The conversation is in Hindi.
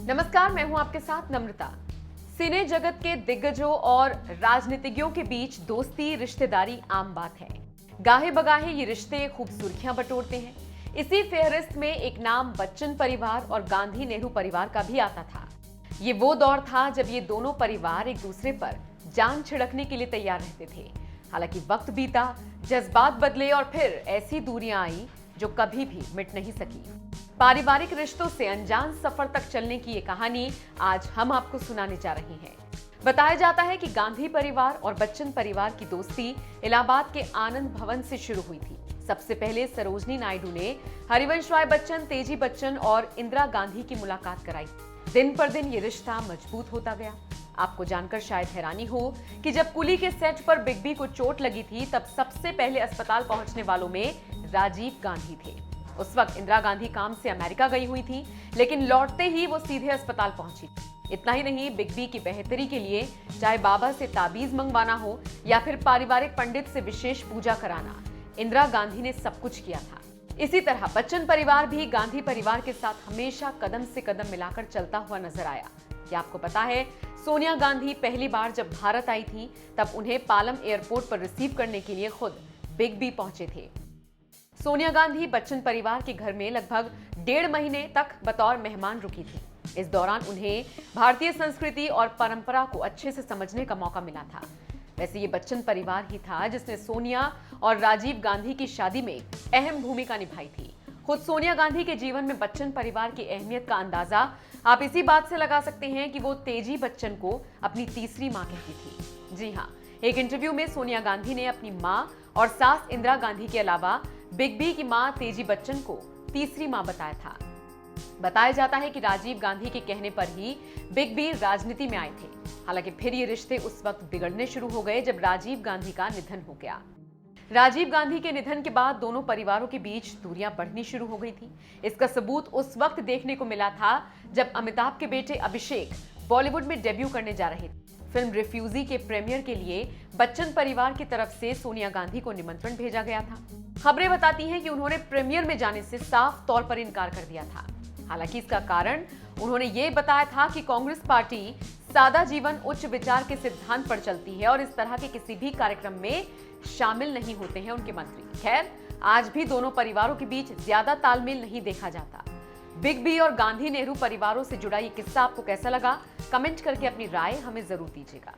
नमस्कार, मैं हूं आपके साथ नम्रता। सिने जगत के दिग्गजों और राजनीतिज्ञों के बीच दोस्ती रिश्तेदारी आम बात है। गाहे बगाहे ये रिश्ते खूब सुर्खियां बटोरते हैं। इसी फेहरिस्त में एक नाम बच्चन परिवार और गांधी नेहरू परिवार का भी आता था। ये वो दौर था जब ये दोनों परिवार एक दूसरे पर जान छिड़कने के लिए तैयार रहते थे। हालांकि वक्त बीता, जज्बात बदले और फिर ऐसी दूरियां आई जो कभी भी मिट नहीं सकी। पारिवारिक रिश्तों से अनजान सफर तक चलने की ये कहानी आज हम आपको सुनाने जा रहे हैं। बताया जाता है कि गांधी परिवार और बच्चन परिवार की दोस्ती इलाहाबाद के आनंद भवन से शुरू हुई थी। सबसे पहले सरोजनी नायडू ने हरिवंश राय बच्चन, तेजी बच्चन और इंदिरा गांधी की मुलाकात कराई। दिन पर दिन ये रिश्ता मजबूत होता गया। आपको जानकर शायद हैरानी हो कि जब कुली के सेट पर बिग बी को चोट लगी थी, तब सबसे पहले अस्पताल पहुंचने वालों में राजीव गांधी थे। उस वक्त इंदिरा गांधी काम से अमेरिका गई हुई थी, लेकिन लौटते ही वो सीधे अस्पताल पहुंची। इतना ही नहीं, बिग बी की बेहतरी के लिए चाहे बाबा से ताबीज मंगवाना हो या फिर पारिवारिक पंडित से विशेष पूजा कराना, इंदिरा गांधी ने सब कुछ किया था। इसी तरह बच्चन परिवार भी गांधी परिवार के साथ हमेशा कदम से कदम मिलाकर चलता हुआ नजर आया। क्या आपको पता है, सोनिया गांधी पहली बार जब भारत आई थी, तब उन्हें पालम एयरपोर्ट पर रिसीव करने के लिए खुद बिग बी पहुंचे थे। सोनिया गांधी बच्चन परिवार के घर में लगभग 1.5 महीने तक बतौर मेहमान रुकी थी। इस दौरान उन्हें भारतीय संस्कृति और परंपरा को अच्छे से समझने का मौका मिला था। वैसे ये बच्चन परिवार ही था जिसने सोनिया और राजीव गांधी की शादी में अहम भूमिका निभाई थी। खुद सोनिया गांधी के जीवन में बच्चन परिवार की अहमियत का अंदाजा आप इसी बात से लगा सकते हैं कि वो तेजी बच्चन को अपनी तीसरी मां कहती थी। जी हाँ, एक इंटरव्यू में सोनिया गांधी ने अपनी मां और सास इंदिरा गांधी के अलावा बिग बी की मां तेजी बच्चन को तीसरी मां बताया था। बताया जाता है कि राजीव गांधी के कहने पर ही बिग बी राजनीति में आए थे। हालांकि फिर ये रिश्ते उस वक्त बिगड़ने शुरू हो गए जब राजीव गांधी का निधन हो गया। राजीव गांधी के निधन के बाद दोनों परिवारों के बीच दूरियां बढ़नी शुरू हो गई थी। इसका सबूत उस वक्त देखने को मिला था जब अमिताभ के बेटे अभिषेक बॉलीवुड में डेब्यू करने जा रहे थे। फिल्म रिफ्यूजी के प्रीमियर के लिए बच्चन परिवार की तरफ से सोनिया गांधी को निमंत्रण भेजा गया था। खबरें बताती हैं कि उन्होंने प्रीमियर में जाने से साफ तौर पर इनकार कर दिया था। हालांकि इसका कारण उन्होंने ये बताया था कि कांग्रेस पार्टी सादा जीवन उच्च विचार के सिद्धांत पर चलती है और इस तरह के किसी भी कार्यक्रम में शामिल नहीं होते हैं उनके मंत्री। खैर, आज भी दोनों परिवारों के बीच ज्यादा तालमेल नहीं देखा जाता। बिग बी और गांधी नेहरू परिवारों से जुड़ा ये किस्सा आपको कैसा लगा? कमेंट करके अपनी राय हमें जरूर दीजिएगा।